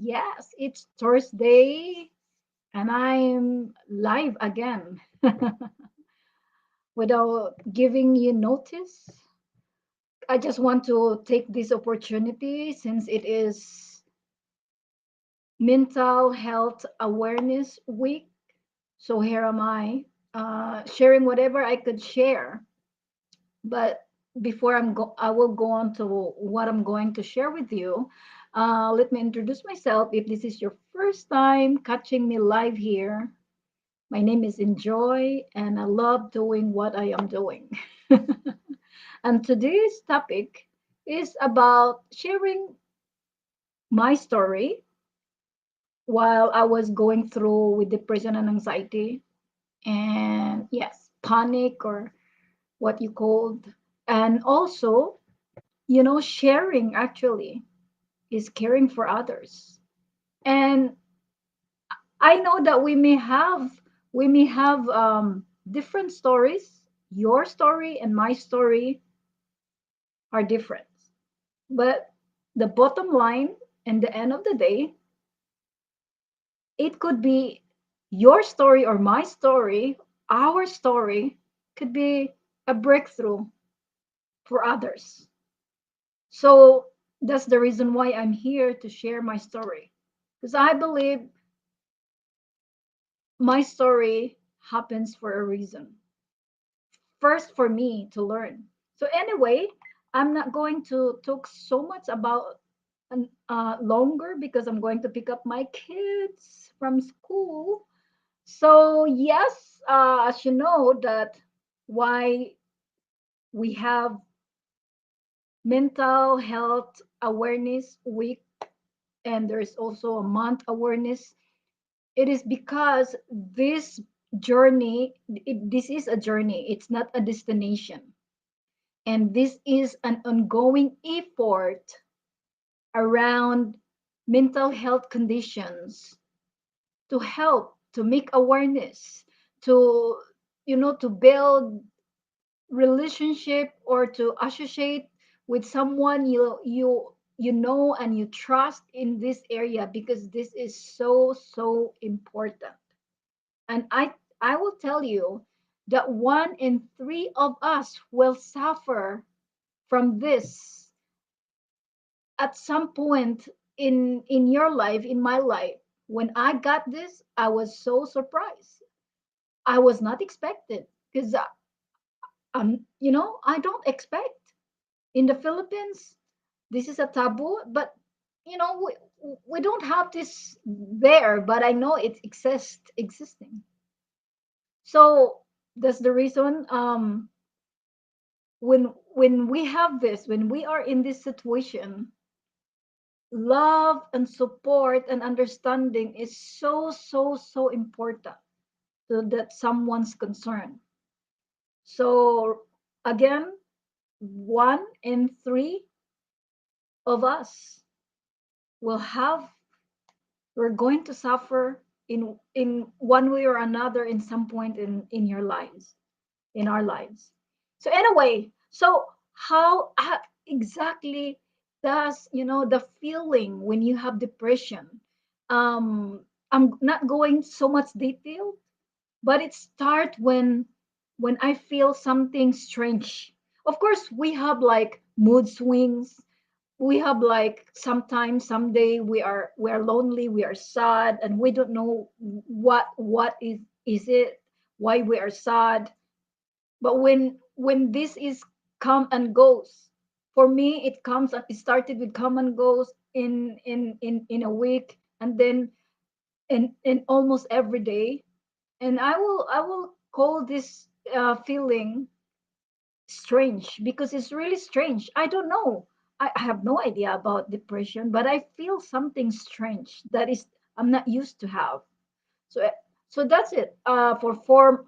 Yes, it's Thursday and I'm live again without giving you notice. I just want to take this opportunity since it is Mental Health Awareness Week. So here am I, sharing whatever I could share. But before I will go on to what I'm going to share with you. Let me introduce myself. If this is your first time catching me live here, my name is Enjoy, and I love doing what I am doing. And today's topic is about sharing my story while I was going through with depression and anxiety, and yes, panic or what you called, and also, sharing actually is caring for others. And I know that we may have different stories. Your story and my story are different. But the bottom line and the end of the day, it could be your story or my story, our story could be a breakthrough for others. So that's the reason why I'm here to share my story. Because I believe my story happens for a reason. First, for me to learn. So, anyway, I'm not going to talk so much about longer because I'm going to pick up my kids from school. So, yes, as you know, that why we have Mental Health Awareness Week, and there's also a month awareness. It is because this is a journey, it's not a destination. And this is an ongoing effort around mental health conditions to help, to make awareness, to, to build relationship or to associate with someone you know and you trust in this area because this is so so important. And I will tell you that 1 in 3 of us will suffer from this at some point in your life, in my life. When I got this, I was so surprised. I was not expected because I don't expect in the Philippines. This is a taboo, but we don't have this there. But I know it existing. So that's the reason. When we have this, when we are in this situation, love and support and understanding is so so so important so that someone's concerned. So again, 1 in 3 of us will have we're going to suffer in one way or another in some point in your lives, in our lives. So anyway, so how exactly does the feeling when you have depression? I'm not going so much detail, but it starts when I feel something strange. Of course, we have like mood swings. We have like sometimes someday we are lonely, we are sad, and we don't know what is it, why we are sad. But when this is come and goes, for me it started with come and goes in a week, and then in almost every day. And I will call this feeling strange because it's really strange. I don't know. I have no idea about depression, but I feel something strange that is I'm not used to have. So so that's it. For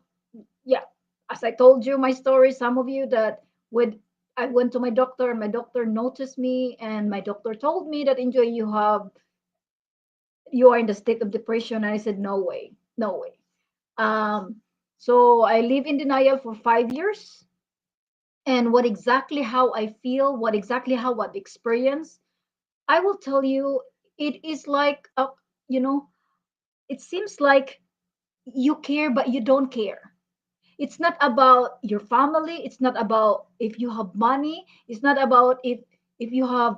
yeah, as I told you my story, some of you that would I went to my doctor and my doctor noticed me and my doctor told me that enjoy you are in the state of depression. And I said no way, no way. So I live in denial for 5 years, and what exactly how I feel, what exactly how what experience, I will tell you. it is like you know it seems like you care but you don't care. It's not about your family, it's not about if you have money, it's not about if you have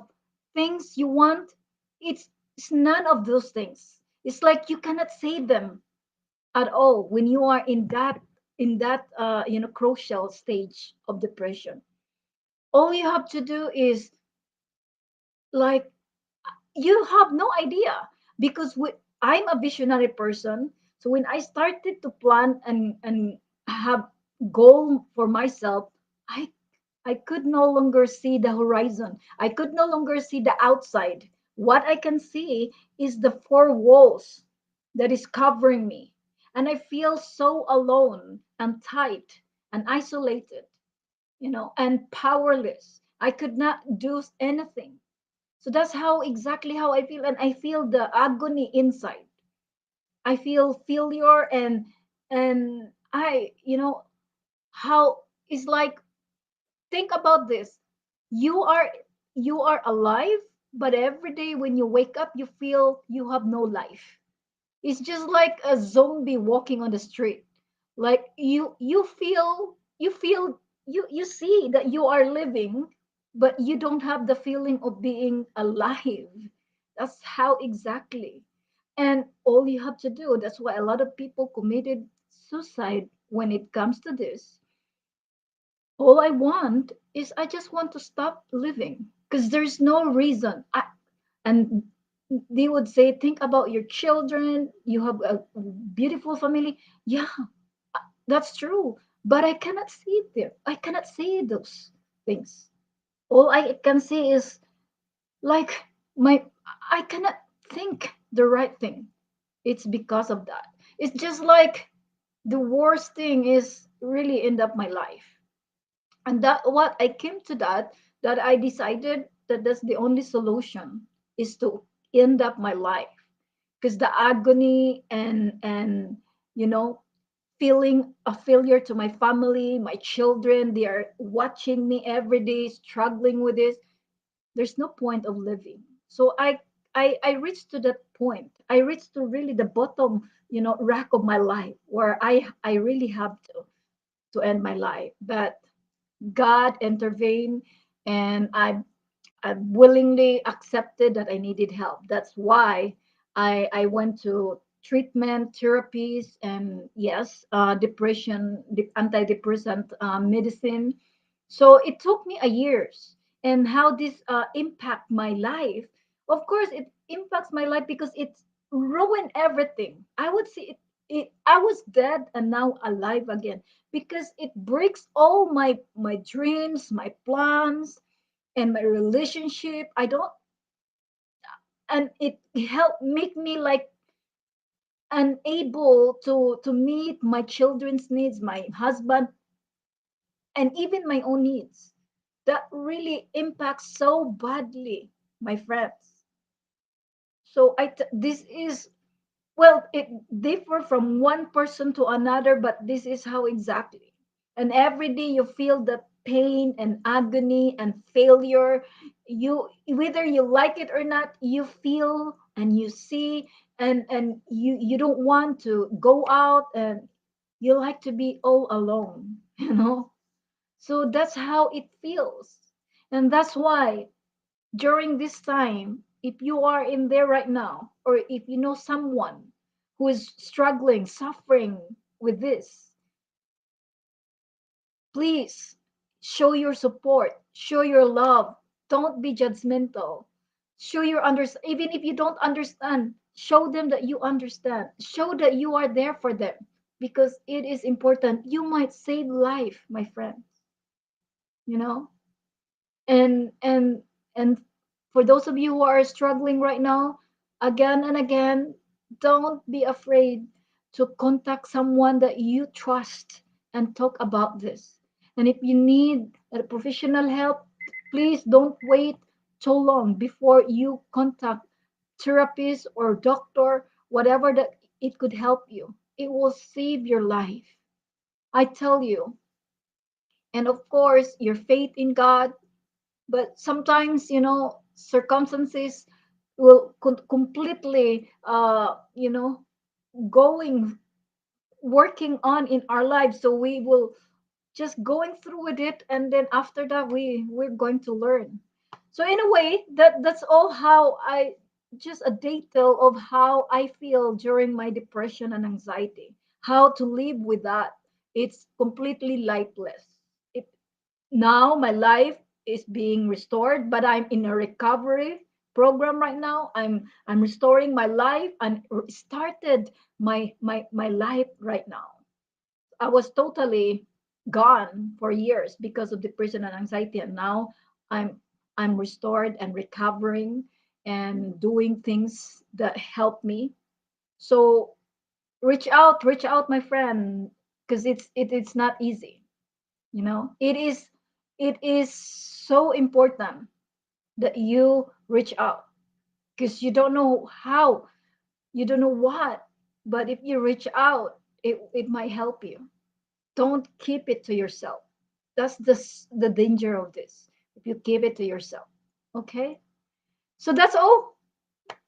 things you want. It's none of those things. It's like you cannot save them at all when you are in that crucial stage of depression. All you have to do is like you have no idea because I'm a visionary person. So when I started to plan and have goal for myself, I I could no longer see the horizon. I could no longer see the outside. What I can see is the four walls that is covering me. And I feel so alone and tight and isolated, and powerless. I could not do anything. So that's how exactly how I feel. And I feel the agony inside. I feel failure and how it's like, think about this. You are you are alive, but every day when you wake up, you feel you have no life. It's just like a zombie walking on the street. Like you feel you see that you are living, but you don't have the feeling of being alive. That's how exactly. And all you have to do, that's why a lot of people committed suicide when it comes to this. All I want is I just want to stop living because there's no reason. And they would say, think about your children. You have a beautiful family. Yeah, that's true. But I cannot see it there. I cannot see those things. All I can see is like my, I cannot think the right thing. It's because of that. It's just like the worst thing is really end up my life. And that what I came to that I decided that that's the only solution is to end up my life because the agony and you know feeling a failure to my family, my children, they are watching me every day struggling with this. There's no point of living. So I reached to that point. I reached to really the bottom, rack of my life where I really have to end my life. But God intervened, and I willingly accepted that I needed help. That's why I went to treatment, therapies, and yes, depression, antidepressant medicine. So it took me a years. And how this impact my life? Of course, it impacts my life because it's ruined everything. I would say I was dead and now alive again because it breaks all my dreams, my plans, and my relationship. I don't, and it helped make me like unable to meet my children's needs, my husband, and even my own needs. That really impacts so badly, my friends. So this is, well, it differ from one person to another, but this is how exactly. And every day you feel the pain and agony and failure. You, whether you like it or not, you feel and you see, and you don't want to go out, and you like to be all alone, So that's how it feels. And that's why during this time, if you are in there right now, or if you know someone who is struggling, suffering with this, please show your support, show your love. Don't be judgmental. Show your even if you don't understand, show them that you understand. Show that you are there for them because it is important. You might save life, my friends, you know? And for those of you who are struggling right now, again and again, don't be afraid to contact someone that you trust and talk about this. And if you need a professional help, please don't wait so long before you contact therapist or doctor, whatever that it could help you. It will save your life, I tell you. And of course, your faith in God. But sometimes, circumstances will completely going working on in our lives. So we will just going through with it, and then after that we're going to learn. So in a way, that's all how I just a detail of how I feel during my depression and anxiety, how to live with that. It's completely lifeless. It Now my life is being restored, but I'm in a recovery program right now. I'm restoring my life and started my life right now. I was totally gone for years because of depression and anxiety, and now I'm I'm restored and recovering and doing things that help me. So reach out, my friend, because it's not easy. It is so important that you reach out, because you don't know how, you don't know what, but if you reach out, it might help you. Don't keep it to yourself. That's the danger of this. If you keep it to yourself. Okay? So that's all.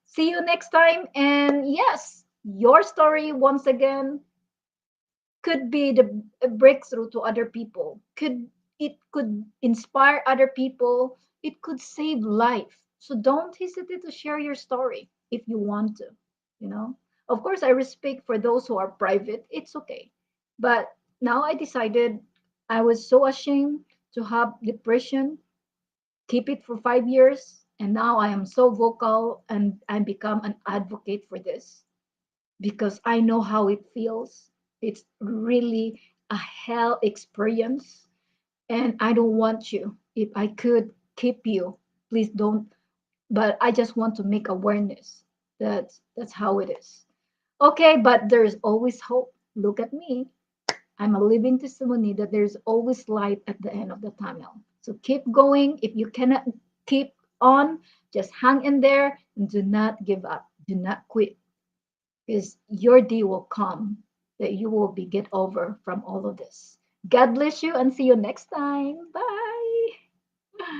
See you next time. And yes, your story once again could be the a breakthrough to other people. It could inspire other people. It could save life. So don't hesitate to share your story if you want to, you know. Of course, I respect for those who are private. It's okay. But now I decided, I was so ashamed to have depression, keep it for 5 years, and now I am so vocal and I become an advocate for this because I know how it feels. It's really a hell experience. And I don't want you. If I could keep you, please don't. But I just want to make awareness. That's how it is. Okay, but there's always hope. Look at me. I'm a living testimony that there's always light at the end of the tunnel. So keep going. If you cannot keep on, just hang in there and do not give up. Do not quit, because your day will come that you will be get over from all of this. God bless you and see you next time. Bye.